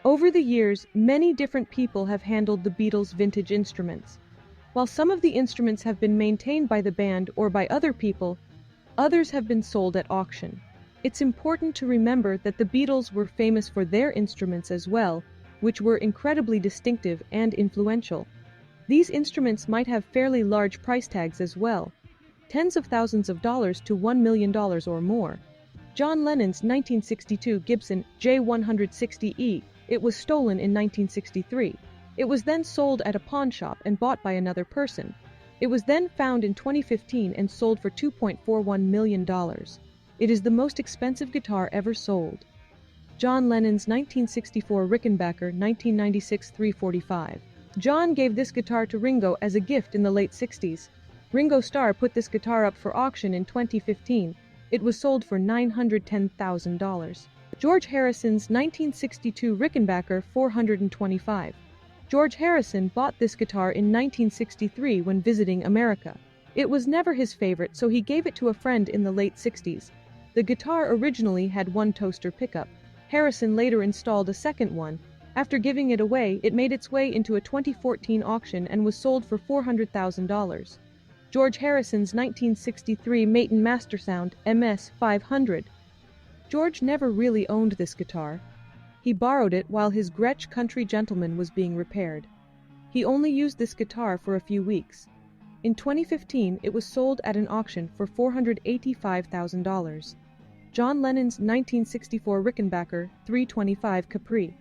Over the years, many different people have handled the Beatles' vintage instruments. While some of the instruments have been maintained by the band or by other people, others have been sold at auction. It's important to remember that the Beatles were famous for their instruments as well, which were incredibly distinctive and influential. These instruments might have fairly large price tags as well, tens of thousands of dollars to $1 million or more. John Lennon's 1962 Gibson J160E, it was stolen in 1963. It was then sold at a pawn shop and bought by another person. It was then found in 2015 and sold for $2.41 million. It is the most expensive guitar ever sold. John Lennon's 1964 Rickenbacker 1996 345. John gave this guitar to Ringo as a gift in the late 60s. Ringo Starr put this guitar up for auction in 2015. It was sold for $910,000. George Harrison's 1962 Rickenbacker 425. George Harrison bought this guitar in 1963 when visiting America. It was never his favorite, so he gave it to a friend in the late 60s. The guitar originally had one toaster pickup. Harrison later installed a second one. After giving it away, it made its way into a 2014 auction and was sold for $400,000. George Harrison's 1963 Maton Mastersound MS 500. George never really owned this guitar. He borrowed it while his Gretsch Country Gentleman was being repaired. He only used this guitar for a few weeks. In 2015, it was sold at an auction for $485,000. John Lennon's 1964 Rickenbacker 325 Capri.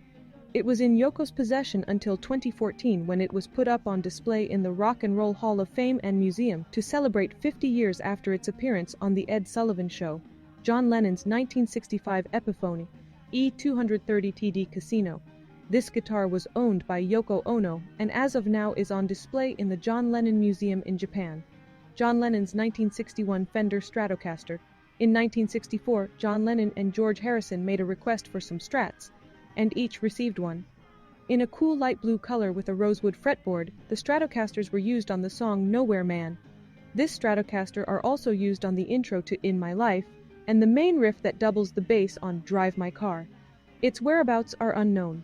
It was in Yoko's possession until 2014 when it was put up on display in the Rock and Roll Hall of Fame and Museum to celebrate 50 years after its appearance on The Ed Sullivan Show. John Lennon's 1965 Epiphone E230TD Casino. This guitar was owned by Yoko Ono and as of now is on display in the John Lennon Museum in Japan. John Lennon's 1961 Fender Stratocaster. In 1964, John Lennon and George Harrison made a request for some Strats, and each received one. In a cool light blue color with a rosewood fretboard, the Stratocasters were used on the song Nowhere Man. This Stratocaster are also used on the intro to In My Life, and the main riff that doubles the bass on Drive My Car. Its whereabouts are unknown.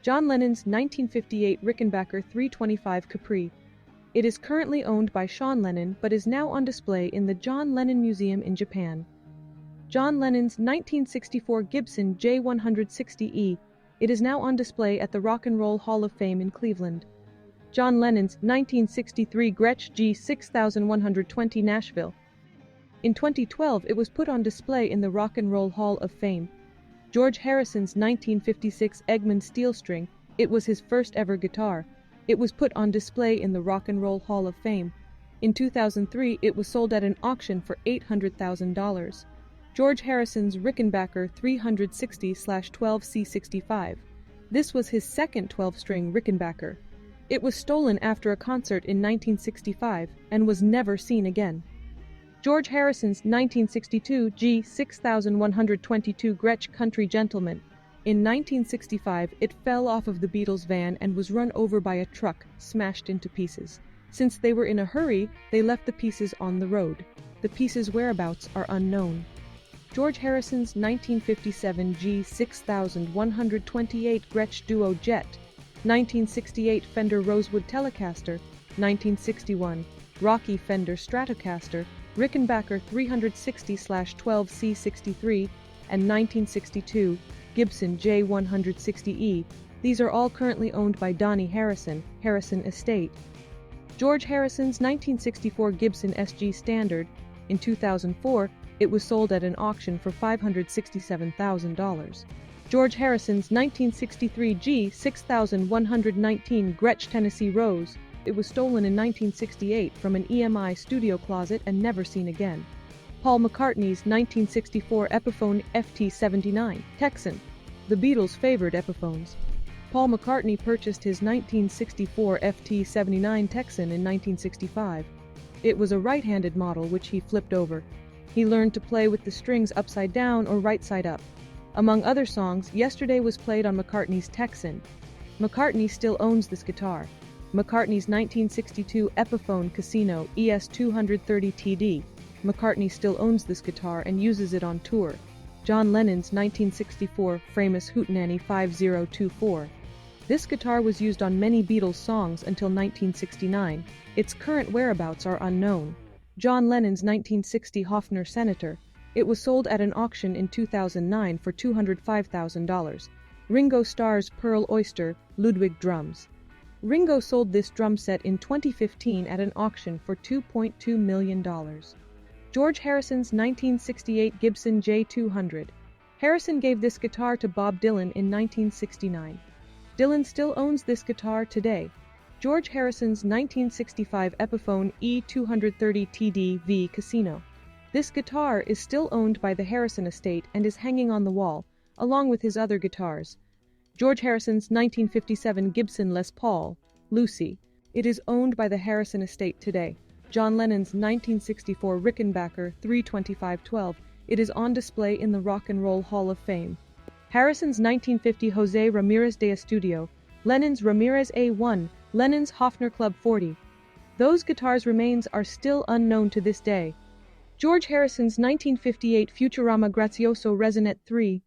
John Lennon's 1958 Rickenbacker 325 Capri. It is currently owned by Sean Lennon but is now on display in the John Lennon Museum in Japan. John Lennon's 1964 Gibson J160E. It is now on display at the Rock and Roll Hall of Fame in Cleveland. John Lennon's 1963 Gretsch G6120 Nashville. In 2012, it was put on display in the Rock and Roll Hall of Fame. George Harrison's 1956 Egmond steel string. It was his first ever guitar. It was put on display in the Rock and Roll Hall of Fame. In 2003, it was sold at an auction for $800,000. George Harrison's Rickenbacker 360/12C65. This was his second 12-string Rickenbacker. It was stolen after a concert in 1965 and was never seen again. George Harrison's 1962 G6122 Gretsch Country Gentleman. In 1965, it fell off of the Beatles' van and was run over by a truck, smashed into pieces. Since they were in a hurry, they left the pieces on the road. The pieces' whereabouts are unknown. George Harrison's 1957 G6128 Gretsch Duo Jet. 1968 Fender Rosewood Telecaster. 1961 Rocky Fender Stratocaster. Rickenbacker 360/12C63, and 1962 Gibson J160E. These are all currently owned by Donnie Harrison, Harrison Estate. George Harrison's 1964 Gibson SG Standard. In 2004, it was sold at an auction for $567,000. George Harrison's 1963 G6119 Gretsch Tennessee Rose. It was stolen in 1968 from an EMI studio closet and never seen again. Paul McCartney's 1964 Epiphone FT79 Texan. The Beatles favored Epiphones. Paul McCartney purchased his 1964 FT79 Texan in 1965. It was a right-handed model which he flipped over. He learned to play with the strings upside down or right side up. Among other songs, Yesterday was played on McCartney's Texan. McCartney still owns this guitar. McCartney's 1962 Epiphone Casino ES230TD. McCartney still owns this guitar and uses it on tour. John Lennon's 1964 famous Hootenanny 5024. This guitar was used on many Beatles songs until 1969. Its current whereabouts are unknown. John Lennon's 1960 Hofner Senator. It was sold at an auction in 2009 for $205,000. Ringo Starr's Pearl Oyster, Ludwig drums. Ringo sold this drum set in 2015 at an auction for $2.2 million. George Harrison's 1968 Gibson J200. Harrison gave this guitar to Bob Dylan in 1969. Dylan still owns this guitar today. George Harrison's 1965 Epiphone E230 TD-V Casino. This guitar is still owned by the Harrison estate and is hanging on the wall, along with his other guitars. George Harrison's 1957 Gibson Les Paul, Lucy. It is owned by the Harrison estate today. John Lennon's 1964 Rickenbacker 32512. It is on display in the Rock and Roll Hall of Fame. Harrison's 1950 Jose Ramirez de Estudio, Lennon's Ramirez A1, Lennon's Hofner Club 40. Those guitars' remains are still unknown to this day. George Harrison's 1958 Futurama Grazioso Resonette 3.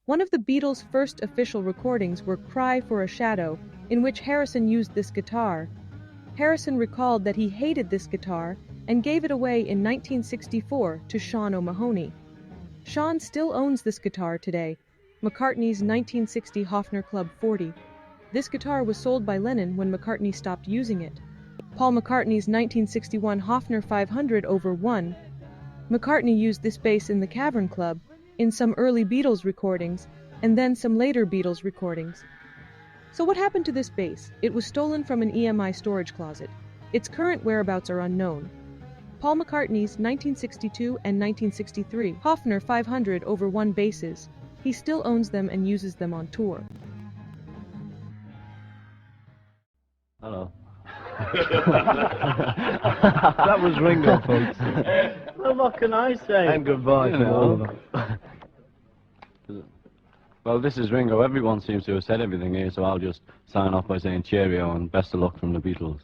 One of the Beatles' first official recordings were Cry for a Shadow, in which Harrison used this guitar. Harrison recalled that he hated this guitar and gave it away in 1964 to Sean O'Mahony. Sean still owns this guitar today. McCartney's 1960 Hofner Club 40. This guitar was sold by Lennon when McCartney stopped using it. Paul McCartney's 1961 Hofner 500/1. McCartney used this bass in the Cavern Club, in some early Beatles recordings, and then some later Beatles recordings. So what happened to this bass? It was stolen from an EMI storage closet. Its current whereabouts are unknown. Paul McCartney's 1962 and 1963 Hofner 500/1 basses. He still owns them and uses them on tour. Hello. That was Ringo, folks. Well, what can I say? And goodbye to all of them. Well, this is Ringo. Everyone seems to have said everything here, so I'll just sign off by saying cheerio and best of luck from the Beatles.